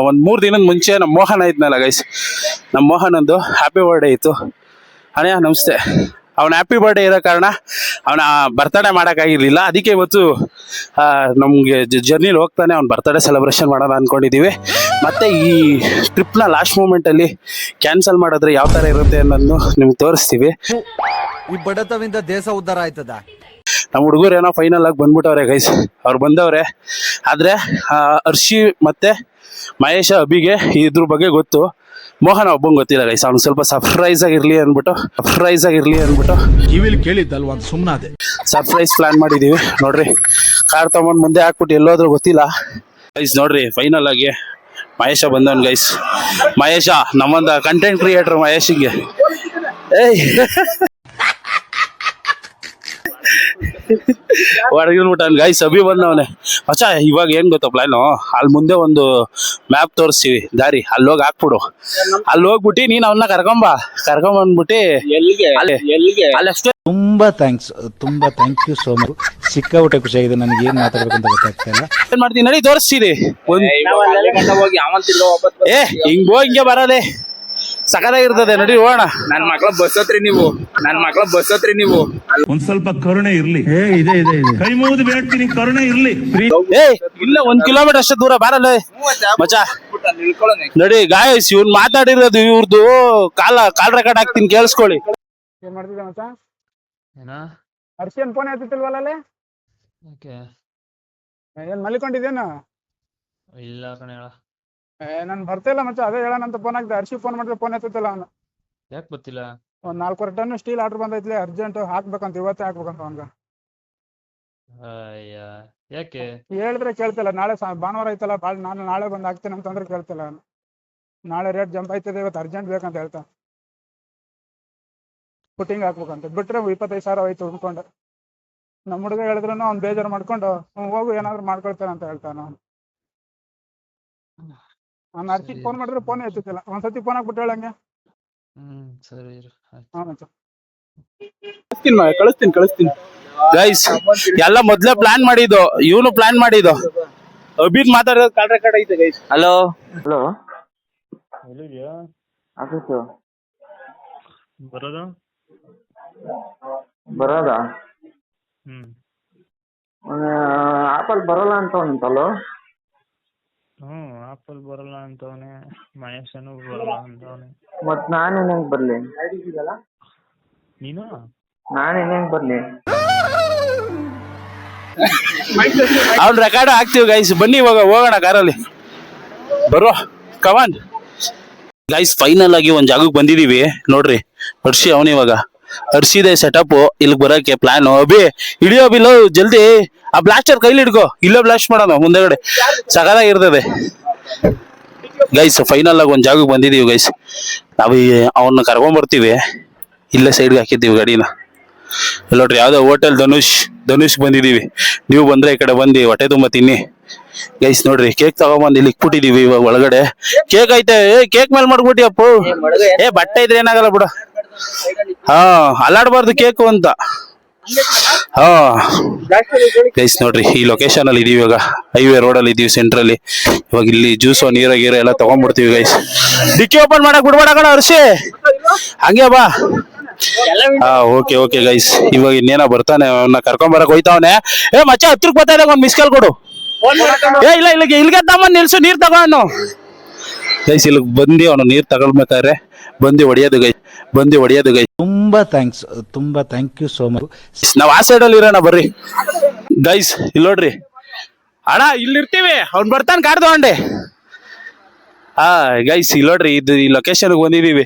ಒಂದು 3 ದಿನದ ಮುಂಚೆ ನಮ್ಮ ಮೋಹನ್ ಇದ್ನಲ್ಲ ಗೈಸ್, ನಮ್ಮ ಮೋಹನ್ ಒಂದು ಹ್ಯಾಪಿ ಬರ್ಡೇ ಇತ್ತು. ಅಣ್ಣ ನಮಸ್ತೆ. ಅವನ ಹ್ಯಾಪಿ ಬರ್ಡೇ ಇರೋ ಕಾರಣ ಅವನ ಬರ್ತಡೇ ಮಾಡೋಕ್ಕಾಗಿರ್ಲಿಲ್ಲ. ಅದಕ್ಕೆ ಇವತ್ತು ನಮಗೆ ಜರ್ನಿಲಿ ಹೋಗ್ತಾನೆ ಅವ್ನ ಬರ್ತಡೇ ಸೆಲೆಬ್ರೇಷನ್ ಮಾಡೋಣ ಅಂದ್ಕೊಂಡಿದ್ದೀವಿ. ಮತ್ತು ಈ ಟ್ರಿಪ್ನ ಲಾಸ್ಟ್ ಮೂಮೆಂಟಲ್ಲಿ ಕ್ಯಾನ್ಸಲ್ ಮಾಡಿದ್ರೆ ಯಾವ ಥರ ಇರುತ್ತೆ ಅನ್ನೋದನ್ನು ನಿಮ್ಗೆ ತೋರಿಸ್ತೀವಿ. ಈ ಬಡತವಿಂದ ದೇಶ ಉದ್ಧಾರ ಆಯ್ತದ. ನಮ್ಮ ಹುಡುಗರು ಏನೋ ಫೈನಲ್ ಆಗಿ ಬಂದ್ಬಿಟ್ಟವ್ರೆ ಗೈಸ್, ಅವ್ರು ಬಂದವ್ರೆ. ಆದರೆ ಹರ್ಷಿ ಮತ್ತು ಮಹೇಶ ಅಭಿಗೆ ಇದ್ರ ಬಗ್ಗೆ ಗೊತ್ತು, ಮೋಹನ ಒಬ್ಬಂಗೆ ಗೊತ್ತಿಲ್ಲ ಗೈಸ್. ಅವ್ನು ಸ್ವಲ್ಪ ಸರ್ಪ್ರೈಸ್ ಆಗಿರ್ಲಿ ಅಂದ್ಬಿಟ್ಟು ಕಿವಿಲಿ ಕೇಳಿದ್ದಲ್ವ ಒಂದು ಸುಮ್ಮನಾದೆ. ಸರ್ಪ್ರೈಸ್ ಪ್ಲಾನ್ ಮಾಡಿದೀವಿ ನೋಡ್ರಿ. ಕಾರ್ ತಗೊಂಡ್ ಮುಂದೆ ಹಾಕ್ಬಿಟ್ಟು ಎಲ್ಲೋದ್ರೂ ಗೊತ್ತಿಲ್ಲ ಗೈಸ್. ನೋಡ್ರಿ ಫೈನಲ್ ಆಗಿ ಮಹೇಶ ಬಂದವನ್ ಗೈಸ್. ಮಹೇಶ ನಮ್ಮೊಂದು ಕಂಟೆಂಟ್ ಕ್ರಿಯೇಟರ್ ಮಹೇಶಿಗೆ ಹೊರಗಿನ್ಬಿಟ್ಟವನ್ ಗೈಸ್. ಅಭಿ ಬಂದವನೆ. ಮಚ್ಚ ಇವಾಗ ಏನ್ ಗೊತ್ತಾ ಪ್ಲಾನು, ಅಲ್ಲಿ ಮುಂದೆ ಒಂದು ಮ್ಯಾಪ್ ತೋರಿಸ್ತೀವಿ ದಾರಿ, ಅಲ್ಲಿ ಹೋಗಿ ಹಾಕ್ಬಿಡು. ಅಲ್ಲಿ ಹೋಗ್ಬಿಟ್ಟು ನೀನ್ ಅವನ್ನ ಕರ್ಕೊಂಬಂದ್ಬಿಟ್ಟು ಅಲ್ಲಷ್ಟೇ. ತುಂಬಾ ಥ್ಯಾಂಕ್ಸ್ ಯು ಸೋ ಮಚ್. ಸಿಕ್ಕಾಬಿಟ್ಟೆ ಖುಷಿಯಾಗಿದೆ. ನನಗೆ ಏನ್ ಮಾತಾಡ್ಬೇಕಂತ ಗೊತ್ತಾಗ್ತಾ ಇಲ್ಲ. ಏನ್ ಮಾಡ್ತೀನಿ ನಡಿ ತೋರಿಸ್ತೀರಿ. ಹಿಂಗ್ ಹಿಂಗೆ ಬರೋದೆ ಸಕದಾಗಿರ್ತದೆ. ನಡಿ ಹೋಗೋಣ. ನನ್ ಮಕ್ಳ ಬಸ್ ಹತ್ರಿ ನೀವು ಒಂದ್ ಸ್ವಲ್ಪ ಕರುಣೆ ಇರ್ಲಿ. ಕೈ ಮುಗಿದು ಬೇಡ್ತೀನಿ, ಕರುಣೆ ಇರ್ಲಿ. ಇಲ್ಲ 1 ಕಿಲೋಮೀಟರ್ ಅಷ್ಟೇ ದೂರ ಬಾರಲ್ಲ ಮಚ್ಚ. ನಡಿ ಗಾಯಸ್, ಇವ್ನ್ ಮಾತಾಡಿರೋದು ಇವ್ರದ್ದು ಕಾಲ್ ರೆಕಾರ್ಡ್ ಹಾಕ್ತೀನಿ ಕೇಳಿಸ್ಕೊಳ್ಳಿ. ಏನ್ ಮಾಡ್ತಿದ್ದೆ ಮಚ್ಚ? ಹರ್ಷಿಯನ್ ಫೋನ್ ಎತ್ತಿಲ್ವಲ್ಲ? ಏನ್ ಮಲಿಕೊಂಡಿದ್ದೇನ? ಇಲ್ಲ ಕಣ. ನನ್ ಬರ್ತಿಲ್ಲ ಮಚ್ಚ, ಅದೇ ಹೇಳೋಣಂತ ಫೋನ್ ಹಾಕ್ದೆ. ಹರ್ಷಿ ಫೋನ್ ಮಾಡಿದ್ರೆ ಫೋನ್ ಎತ್ತಿಲ್ಲ ಅವನು. ಯಾಕೆ ಗೊತ್ತಿಲ್ಲ? ಒಂದ್ 4 ಟನ್ ಸ್ಟೀಲ್ ಆರ್ಡರ್ ಬಂದೈತ್ಲಿ, ಅರ್ಜೆಂಟ್ ಹಾಕ್ಬೇಕಂತ, ಇವತ್ತೇ ಹಾಕ್ಬೇಕಂತ ಅವನ್ಗ. ಯಾಕೆ ಹೇಳಿದ್ರೆ ಕೇಳ್ತಿಲ್ಲ. ನಾಳೆ ಭಾನುವಾರ ಐತಲ್ಲ, ನಾನು ನಾಳೆ ಬಂದ್ ಹಾಕ್ತೇನೆ ಅಂತಂದ್ರೆ ಕೇಳ್ತಿಲ್ಲ ಅವನು. ನಾಳೆ ರೇಟ್ ಜಂಪ್ ಆಯ್ತದೆ, ಇವತ್ತು ಅರ್ಜೆಂಟ್ ಬೇಕಂತ ಹೇಳ್ತಾ ಫುಟಿಂಗ್ ಹಾಕ್ಬೇಕಂತ. ಬಿಟ್ರೆ 25,000 ಹೋಯ್ತು ಉಳ್ಕೊಂಡು. ನಮ್ಮ ಹುಡುಗ ಹೇಳಿದ್ರು ಅವ್ನು ಬೇಜಾರು ಮಾಡ್ಕೊಂಡು ಹೋಗು ಏನಾದ್ರು ಮಾಡ್ಕೊಳ್ತೇನೆ ಅಂತ ಹೇಳ್ತಾನ. ನಾನು ಹರ್ಷಿಗೆ ಫೋನ್ ಮಾಡಿದ್ರೆ ಫೋನ್ ಎತ್ತಿಲ್ಲ. ಒಂದ್ಸತಿ ಫೋನ್ ಹಾಕ್ಬಿಟ್ಟು ಹೇಳಂಗೆ. ಸರಿ. ಹಾ ಮಚ್ಚ ಕಳಿಸ್ತೀನಿ ಗೈಸ್. ಎಲ್ಲ ಮೊದ್ಲೇ ಪ್ಲಾನ್ ಮಾಡಿದ್ದು, ಇವನು ಪ್ಲಾನ್ ಮಾಡಿದ್ದು. ಅಭಿದ್ ಮಾತಾಡೋದು ಕಾಲ್ ರೆಕಾರ್ಡ್ ಐತೆ ಗೈಸ್. ಹಲೋ ಬರೋದಾ? ಆಪಲ್ ಬರೋಲ್ಲ ಅಂತ ಉಂಟಲ್ಲ. ಆಪಲ್ ಬರಲ್ಲ ಅಂತವನೆ, ಮಹೇಶನು ಬರಲ್ಲ ಅಂತವನೆ. ಮತ್ ನಾನೇನ್ ಹೆಂಗ್ ಬರ್ಲಿ? ನೀನು ನಾನೇನ್ ಹೆಂಗ್ ಬರ್ಲಿ? ಅವ್ನ್ ರೆಕಾರ್ಡ್ ಹಾಕ್ತಿವಿ ಗೈಸ್. ಬನ್ನಿ ಇವಾಗ ಹೋಗೋಣ ಕಾರಲ್ಲಿ. ಬರೋ ಕಮಾನ್ ಗೈಸ್. ಫೈನಲ್ ಆಗಿ ಒಂದ್ ಜಾಗಕ್ಕೆ ಬಂದಿದೀವಿ ನೋಡ್ರಿ. ಹರ್ಷಿ ಅವನಿವಾಗ ಹರ್ಷಿದೆ ಸೆಟಪ್ ಇಲ್ಲಿಗೆ ಬರೋಕೆ ಪ್ಲಾನ್. ಅಭಿ ಹಿಡಿಯೋ ಅಭಿಲ್ಲ ಜಲ್ದಿ. ಆ ಬ್ಲಾಸ್ಟರ್ ಕೈಲಿ ಹಿಡ್ಕೋ, ಇಲ್ಲೇ ಬ್ಲಾಸ್ಟ್ ಮಾಡೋಣ ಮುಂದೆಗಡೆ, ಸಗದಾಗಿರ್ತದೆ ಗೈಸ್. ಫೈನಲ್ ಆಗಿ ಒಂದ್ ಜಾಗಕ್ಕೆ ಬಂದಿದೀವಿ ಗೈಸ್. ನಾವು ಅವನ್ನ ಕರ್ಕೊಂಡ್ಬರ್ತೀವಿ. ಇಲ್ಲೇ ಸೈಡ್ಗೆ ಹಾಕಿದ್ದೀವಿ ಗಾಡಿನ. ನೋಡ್ರಿ ಯಾವ್ದೋ ಹೋಟೆಲ್ ಧನುಷ್ ಬಂದಿದೀವಿ. ನೀವು ಬಂದ್ರೆ ಈ ಕಡೆ ಬಂದು ಹೊಟ್ಟೆ ತುಂಬ ತಿನ್ನಿ ಗೈಸ್. ನೋಡ್ರಿ ಕೇಕ್ ತಗೊಂಬಂದು ಇಲ್ಲಿ ಇಕ್ಬಿಟ್ಟಿದೀವಿ. ಇವಾಗ ಒಳಗಡೆ ಕೇಕ್ ಐತೆ. ಕೇಕ್ ಮೇಲೆ ಮಾಡ್ಬಿಟ್ಟಿ ಅಪ್ಪು. ಬಟ್ಟೆ ಇದ್ರೆ ಏನಾಗಲ್ಲ ಬಿಡು. ಅಲ್ಲಾಡ್ಬಾರ್ದು ಕೇಕು ಅಂತ. ಗೈಸ್ ನೋಡ್ರಿ ಈ ಲೊಕೇಶನ್ ಅಲ್ಲಿ ಇದೀವಿ. ಇವಾಗ ಹೈವೇ ರೋಡ್ ಅಲ್ಲಿ ಇದೀವಿ, ಸೆಂಟ್ರಲ್ಲಿ. ಇವಾಗ ಇಲ್ಲಿ ಜ್ಯೂಸು ನೀರ ಗೀರ ಎಲ್ಲ ತಗೊಂಡ್ಬಿಡ್ತೀವಿ ಗೈಸ್. ಡಿಕ್ಕಿ ಓಪನ್ ಮಾಡಕ್ ಬಿಡ್ಬೇಡ ಹರ್ಷಿ, ಹಂಗೆ ಬಾ. Okay guys. ಇವಾಗ ಇನ್ನೇನ ಬರ್ತಾನೆ, ಅವನ್ನ ಕರ್ಕೊಂಡ್ ಬರಕ್ ಹೋಯ್ತಾವನೆ. ಮಚ್ಚ ಹತ್ರಕ್ ಬರ್ತಾ ಇದ್ದಾಗ ಒಂದ್ ಮಿಸ್ ಕಾಲ್ ಕೊಡು. ಇಲ್ಲ ಇಲ್ಲಿಗೆ ತಗೊಂಡ್ ನಿಲ್ಸು, ನೀರ್ ತಗೊಂಡು ಗೈಸ್. ಇಲ್ಲಿಗೆ ಬಂದು ಅವನು ನೀರ್ ತಗೊಳ್ಬೇಕಾದ್ರೆ ಬಂದು ಹೊಡಿಯೋದು ಗೈಸ್. ತುಂಬಾ ಥ್ಯಾಂಕ್ ಯು ಸೋ ಮಚ್. ನಾವ್ ಆ ಸೈಡ್ ಅಲ್ಲಿ ಇರೋಣ ಬರ್ರಿ ಗೈಸ್. ಇಲ್ಲಿ ನೋಡ್ರಿ ಅಣ್ಣ, ಇಲ್ಲಿ ಇರ್ತೀವಿ. ಅವ್ನ್ ಬರ್ತಾನೆ ಕಾರ್ ತಗೊಂಡೆ. ಗೈಸ್ ಇಲ್ಲಿ ನೋಡ್ರಿ, ಇದು ಈ ಲೊಕೇಶನ್ ಬಂದಿದೀವಿ.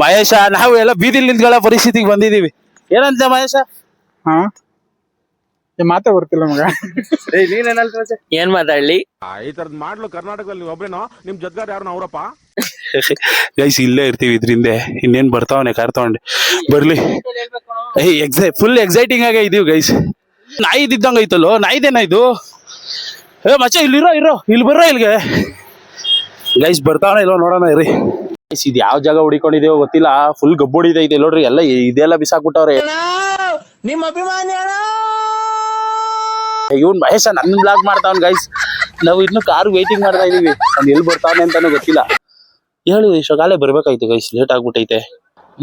ಮಹೇಶ ನಾವು ಎಲ್ಲ ಬೀದಿಲಿ ನಿಂತ್ಕೊಳ್ಳೋ ಪರಿಸ್ಥಿತಿಗೆ ಬಂದಿದೀವಿ. ಏನಂತ ಮಹೇಶ? ಮಾತಾ ಬರ್ತಿಲ್ಲ ಮಗ. ಏನ್ ಮಾತಾಡ್ಲಿ? ಈ ತರದ್ ಮಾಡ್ಲು ಕರ್ನಾಟಕದಲ್ಲಿ ಒಬ್ರೇನೋ, ನಿಮ್ ಜೊತೆಗಾರ ಯಾರು ಅವರಪ್ಪ? ಗೈಸ್ ಇಲ್ಲೇ ಇರ್ತೀವಿ ಇದ್ರಿಂದ. ಇನ್ನೇನ್ ಬರ್ತಾವನೆ ಕಾರ್ ತಗೊಂಡೆ. ಬರ್ಲಿ. ಫುಲ್ ಎಕ್ಸೈಟಿಂಗ್ ಆಗೇ ಇದೀವಿ ಗೈಸ್. ನಾಯಿದ್ದಂಗ ಐತಲ್ಲೋ, ನಾಯಿದೇನ ಇದು? ಮಚ್ಚ ಇಲ್ಲಿರೋ ಇಲ್ಲಿ ಬರ್ರೋ ಇಲ್ಲಿಗೆ ಗೈಸ್. ಬರ್ತಾವನ ಇಲ್ಲೋ ನೋಡೋಣ ಇರಿ ಗೈಸ್. ಇದು ಯಾವ ಜಾಗ ಹುಡಿಕೊಂಡಿದೀವೋ ಗೊತ್ತಿಲ್ಲ. ಫುಲ್ ಗಬ್ಬು ಹೊಡಿತೈತೆ ನೋಡ್ರಿ. ಎಲ್ಲ ಇದೆಲ್ಲ ಬಿಸಾಕ್ಬಿಟ್ಟವ್ರೆ. ನಿಮ್ಮ ಅಭಿಮಾನಿ ಇವ್ನ್ ಮಹೇಶ ನನ್ ಬ್ಲಾಗ್ ಮಾಡ್ತಾವನ್ ಗೈಸ್. ನಾವು ಇನ್ನು ಕಾರ್ ವೇಟಿಂಗ್ ಮಾಡ್ತಾ ಇದೀವಿ, ಅವ್ನು ಎಲ್ಲಿ ಬರ್ತಾನೆ ಅಂತಾನು ಗೊತ್ತಿಲ್ಲ. ಹೇಳಿ ಇಷ್ಟೊಗಾಲೇ ಬರ್ಬೇಕಾಯ್ತು ಗೈಸ್, ಲೇಟ್ ಆಗ್ಬಿಟ್ಟೈತೆ.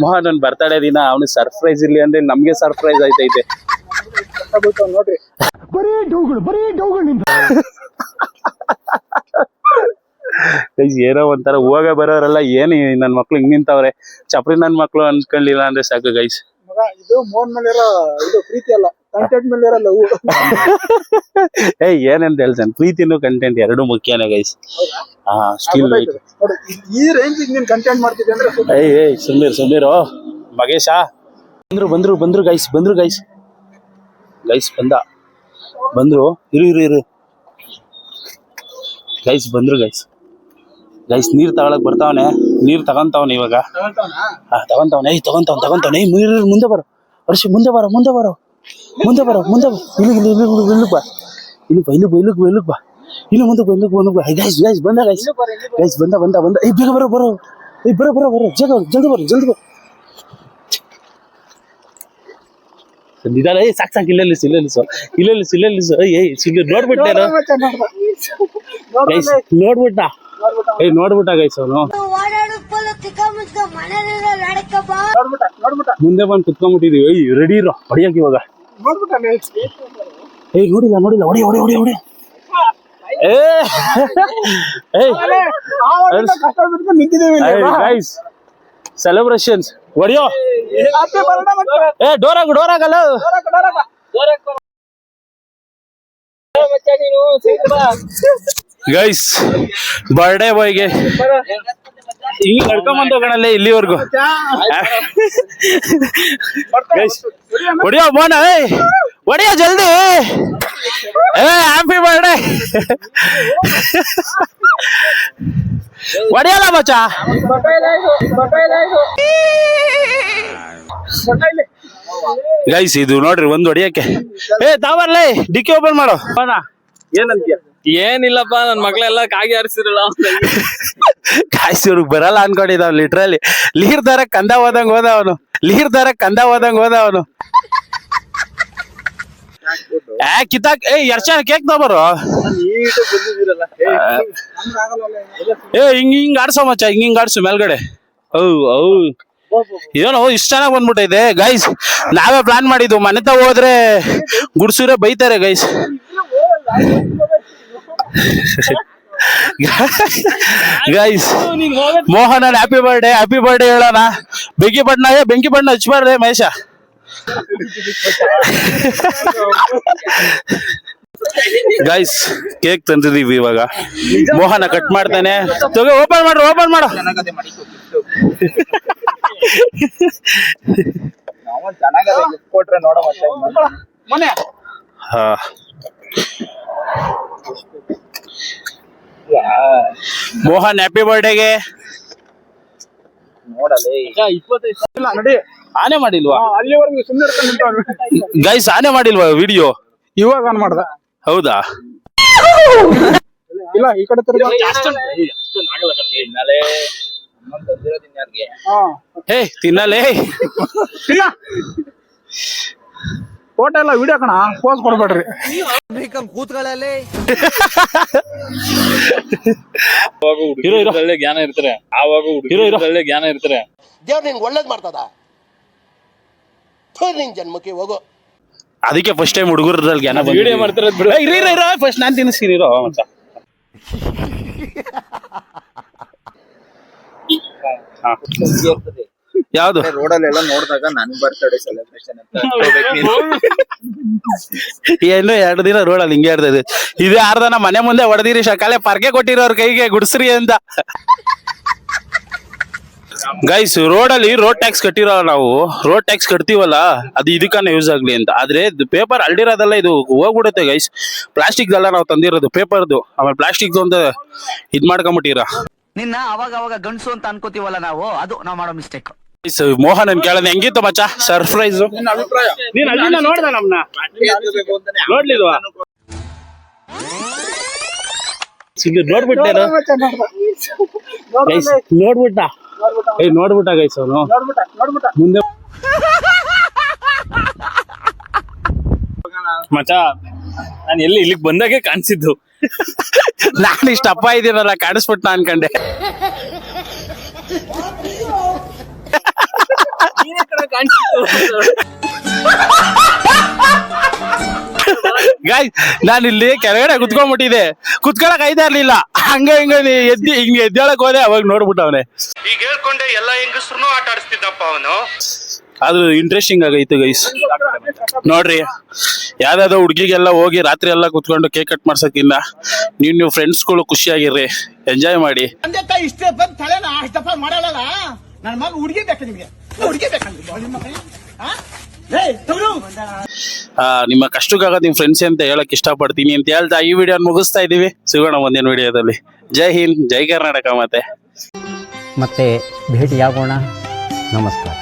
ಮೋಹನ್ ನನ್ ಬರ್ತಡೇ ದಿನ ಅವನಿಗೆ ಸರ್ಪ್ರೈಸ್ ಇರ್ಲಿ ಅಂದ್ರೆ ನಮ್ಗೆ ಸರ್ಪ್ರೈಸ್ ಆಯ್ತೈತೆ. ನೋಡ್ರಿ ಗೈಸ್ ಏನೋ ಒಂಥರ ಹೋಗ ಬರೋರೆಲ್ಲ ಏನು ನನ್ ಮಕ್ಳು ಹಿಂಗ್ ನಿಂತವ್ರೆ, ಚಪ್ರಿ ನನ್ ಮಕ್ಳು ಅನ್ಕೊಂಡಿಲ್ಲ ಅಂದ್ರೆ ಸಾಕು ಗೈಸ್. ಮಗ, ಇದು ಮೋಹನ್ ಮೇಲೆ ಇರೋ ಇದು ಪ್ರೀತಿ ಅಲ್ಲ, ಕಂಟೆಂಟ್ ಮೇಲೆ ಇರೋ ಲವ್. ಏನಂತ ಹೇಳ್ತಾನೆ, ಪ್ರೀತಿನೂ ಕಂಟೆಂಟ್ ಎರಡು ಮುಖ್ಯನೇ ಗೈಸ್. ಹಾ ಸ್ಟಿಲ್ ನೋಡು, ಈ ರೇಂಜ್ ನೀನ್ ಕಂಟೆಂಟ್ ಮಾಡ್ತಿದ್ದೆ ಅಂದ್ರೆ ಸುಮ್ಮೀರು ಮಗೇಶ. ಬಂದ್ರು ಗೈಸ್ ಬಂದ್ರು. ಇರು ಗೈಸ್ ಬಂದ್ರು ಗೈಸ್ ನೀರ್ ತಗೊಳಕ್ ಬರ್ತಾವನೆ, ನೀರ್ ತಗೊಂತಾವನೆ ಇವಾಗ. ತಗೊಂತಾವನೆ ಮುಂದೆ ಬರೋ ವರ್ಷ, ಮುಂದೆ ಬರೋ ಇಲ್ಲಿಗ್ ಬಾ, ಇನ್ನು ಮುಂದೆ ಬಾ. ಗೈಸ್ ಬಂದ ಬೇಗ ಬರೋ ಜಲ್ದಿ ಬರೋ. ನಿಧಾನ, ಸಾಕು ಇಲ್ಲಲ್ಲಿಸು. ನೋಡ್ಬಿಟ್ಟೆ ಗೈಸ್, ನೋಡ್ಬಿಟ್ಟ ಗೈಸ್ ಅವನು. ಮುಂದೆ ಬಂದು ಕುತ್ಕೊಂಡ್ಬಿಟ್ಟಿದೀವಿ. ರೆಡಿ ಇರೋ ಹೊಡಿಯಕ್ ಇವಾಗ. ನೋಡಿಲ್ಲ ಹೊಡಿ. ಗೈಸ್ ಸೆಲೆಬ್ರೇಷನ್ಸ್ ಹೊಡಿಯೋ. ಡೋರ್ ಆಗಲ್ಲ. ಗೈಸ್ ಬರ್ಡೇ ಬಾಯ್ಗೆ ಹಿಂಗ್ ನಡ್ಕೊಂಬಂದ ಹೋಗೋಣಲ್ಲೇ ಇಲ್ಲಿವರೆಗೂ. ಗೈಸ್ ಹೊಡಿಯೋ ಮೋನ, ಹೊಡಿಯೋ ಜಲ್ದಿ. Happy birthday. ಹೊಡಿಯಲ್ಲ ಮಚ್ಚ. ಗೈಸ್ ಇದು ನೋಡ್ರಿ ಒಂದು ಹೊಡಿಯಕ್ಕೆ. ತಾವರ್ಲೇ ಡಿಕ್ಕಿ ಓಪನ್ ಮಾಡೋ. ಏನಂತೀಯ? ಏನಿಲ್ಲಪ್ಪ, ನನ್ ಮಕ್ಳೆಲ್ಲ ಕಾಗಿ ಹಾರಿಸಿರಲ್ಲ. ಕಾಯ್ಸಿ ಇವ್ರಿಗೆ ಬರಲ್ಲ ಅನ್ಕೊಂಡಿದ್ದಾವ್. ಲಿಟ್ರಲಿ ನೀರ್ ತರ ಕಂದ ಹೋದಂಗ್ ಹೋದ ಅವನು. ಕಿತ್ತಾಕ್ ಎರ್ಚ ಕೇಕ್ ತಗೋಬರು. ಹಿಂಗ್ ಆಡ್ಸೋ ಮಚ್ಚ, ಹಿಂಗ್ ಆಡ್ಸು ಮೇಲ್ಗಡೆ. ಏನೋ ಇಷ್ಟ ಚೆನ್ನಾಗ್ ಬಂದ್ಬಿಟ್ಟೈತೆ ಗೈಸ್. ನಾವೇ ಪ್ಲಾನ್ ಮಾಡಿದ್ವು, ಮನೆ ತ ಹೋದ್ರೆ ಗುಡ್ಸೂರೇ ಬೈತಾರೆ guys. Guys Mohan happy birthday ಹೇಳೋಣ. ಬೆಂಕಿ ಬಣ್ಣ ಹಚ್ಬಾರ್ದೆ ಮಹೇಶ. ಗೈಸ್ ಕೇಕ್ ತಂದಿದೀವಿ ಇವಾಗ. ಮೋಹನ ಕಟ್ ಮಾಡ್ತಾನೆ. ಓಪನ್ ಮಾಡು. ಹಾ ಮೋಹನ್ ಹ್ಯಾಪಿ ಬರ್ಡೇಗೆ. ಆನೆ ಮಾಡಿಲ್ವಾ ಅಲ್ಲಿವರೆಗೂ ಸುಮ್ಮನೆ ಗೈಸ್? ಆನೆ ಮಾಡಿಲ್ವಾ ವಿಡಿಯೋ? ಇವಾಗ ಆನ್ ಮಾಡ್ದ. ಹೌದಾ? ಇಲ್ಲ ಈ ಕಡೆ ತಿನ್ನಲೇ ಫೋಟೋ ಎಲ್ಲ ವಿಡಿಯೋ ಕಣ, ಪೋಸ್ ಕೊಡ್ಬೇಡ್ರಿ. ಕೂತ್ಗಳಲ್ಲಿ ಜ್ಞಾನ ಇರ್ತಾರೆ, ಆವಾಗ ಒಳ್ಳೆ ಜ್ಞಾನ ಇರ್ತಾರೆ. ದೇವ್ರು ನಿನ್ಗೆ ಒಳ್ಳೇದ್ ಮಾಡ್ತದ, ನಿನ್ ಜನ್ಮಕ್ಕೆ ಹೋಗೋ. ಅದಕ್ಕೆ ಫಸ್ಟ್ ಟೈಮ್ ಹುಡುಗರಲ್ಲಿ ಜ್ಞಾನ ವಿಡಿಯೋ ಮಾಡ್ತಿರೋದ್ ಬಿಡು. ಫಸ್ಟ್ ನಾನ್ ತಿನ್ನಿಸ್ತೀನಿ. ಯಾವ್ದು ರೋಡಲ್ಲೆಲ್ಲ ನೋಡಿದಾಗ ನನ್ ಬರ್ತ್ಡೇ ಸೆಲೆಬ್ರೇಷನ್ ಅಂತ ಏನು 2 ದಿನ ರೋಡಲ್ಲಿ ಹಿಂಗೆ ಇರ್ತದೆ. ಇದು ಯಾರ್ದನ ಮನೆ ಮುಂದೆ ಹೊಡೆದಿರಿ ಶಕಾಲೆ ಪರ್ಕೆ ಕೊಟ್ಟಿರೋರ್ ಕೈಗೆ ಗುಡ್ಸ್ರಿ ಅಂತ. ಗೈಸ್ ರೋಡಲ್ಲಿ ರೋಡ್ ಟ್ಯಾಕ್ಸ್ ಕಟ್ಟಿರೋ ನಾವು, ರೋಡ್ ಟ್ಯಾಕ್ಸ್ ಕಟ್ತೀವಲ್ಲ, ಅದು ಇದಕ್ಕನ್ನ ಯೂಸ್ ಆಗ್ಲಿ ಅಂತ. ಆದ್ರೆ ಪೇಪರ್ ಅಲ್ಡಿರೋದಲ್ಲ, ಇದು ಹೋಗ್ಬಿಡುತ್ತೆ ಗೈಸ್. ಪ್ಲಾಸ್ಟಿಕ್ ಎಲ್ಲ ನಾವು ತಂದಿರೋದು ಪೇಪರ್ದು, ಆಮೇಲೆ ಪ್ಲಾಸ್ಟಿಕ್ ಅಂತ ಇದ್ ಮಾಡ್ಕೊಂಬಿಟ್ಟಿರ. ನಿನ್ನ ಅವಾಗ ಗಂಡ್ಸು ಅಂತ ಅನ್ಕೋತೀವಲ್ಲ ನಾವು, ಅದು ನಾವು ಮಾಡೋ ಮಿಸ್ಟೇಕ್. ಮೋಹನ್ ಕೇಳೋದು ಹೆಂಗಿತ್ತು ಮಚ್ಚ ಸರ್ಪ್ರೈಸ್? ನೀನ್ ಅಲ್ಲಿಂದ ನೋಡ್ದ ನಮ್ನ? ನೋಡ್ಲಿಲ್ವಾ? ನೋಡ್ಬಿಟ್ಟೇನು ನೋಡ್ಬಿಟ್ಟ ಗೈಸ್ ಅವನು ಮುಂದೆ. ಮಚ್ಚ ನಾನು ಇಲ್ಲಿಗೆ ಬಂದಾಗೆ ಕಾಣಿಸಿದ್ದು, ನಾನು ಇಷ್ಟಪ್ಪ ಇದ್ದೀನಲ್ಲ ಕಾಣಿಸ್ಬಿಟ್ಟು ನಾ ಅನ್ಕಂಡೆ. ಗಾಯ್ಸ್ ನಾನು ಇಲ್ಲಿ ಕೆಳಗಡೆ ಕುತ್ಕೊಂಡ್ಬಿಟ್ಟಿದೆ, ಕುತ್ಕೊಳಕ್ ಐತಾ ಇರ್ಲಿಲ್ಲ. ಹಂಗ ಹಿಂಗ ಎದ್ದೇಳಕ್ ಹೋದೆ, ಅವಾಗ ನೋಡ್ಬಿಟ್ಟವನೆ. ಈಗ ಹೇಳ್ಕೊಂಡೆ ಎಲ್ಲಾ ಹೆಂಗಸ್ರು ಆಟ ಆಡಿಸ್ತಿದ್ದಪ್ಪ ಅವನು. ಅದು ಇಂಟ್ರೆಸ್ಟಿಂಗ್ ಆಗೈತೆ ಗೈಸ್. ನೋಡ್ರಿ, ಯಾವ್ದಾವ್ದೋ ಹುಡ್ಗಿಗೆಲ್ಲ ಹೋಗಿ ರಾತ್ರಿ ಎಲ್ಲ ಕುತ್ಕೊಂಡು ಕೇಕ್ ಕಟ್ ಮಾಡ್ಸಕ್ಕಿನ್ನ ನೀವು ಫ್ರೆಂಡ್ಸ್ಗಳು ಖುಷಿಯಾಗಿರ್ರಿ, ಎಂಜಾಯ್ ಮಾಡಿ. ತಂದೆ ತಾಯಿ ಇಷ್ಟೇ ಬಂದು ತಲೆನ ಅಷ್ಟಪ್ಪ ಮಾಡಲ್ಲ. ನನ್ನ ಮಗ ಹುಡುಗಿ ಬೇಕು ನಿಮ್ಗೆ, ಹುಡುಗಿ ಬೇಕಂದ್ರೆ ನಿಮ್ಮ ಕಷ್ಟಕ್ಕಾಗದ್ ನಿಮ್ ಫ್ರೆಂಡ್ಸ್ ಅಂತ ಹೇಳಕ್ ಇಷ್ಟಪಡ್ತೀನಿ ಅಂತ ಹೇಳ್ತಾ ಈ ವಿಡಿಯೋ ಮುಗಿಸ್ತಾ ಇದೀವಿ. ಸಿಗೋಣ ಮುಂದಿನ ವಿಡಿಯೋದಲ್ಲಿ. ಜೈ ಹಿಂದ್, ಜೈ ಕರ್ನಾಟಕ. ಮತ್ತೆ ಮತ್ತೆ ಭೇಟಿಯಾಗೋಣ. ನಮಸ್ಕಾರ.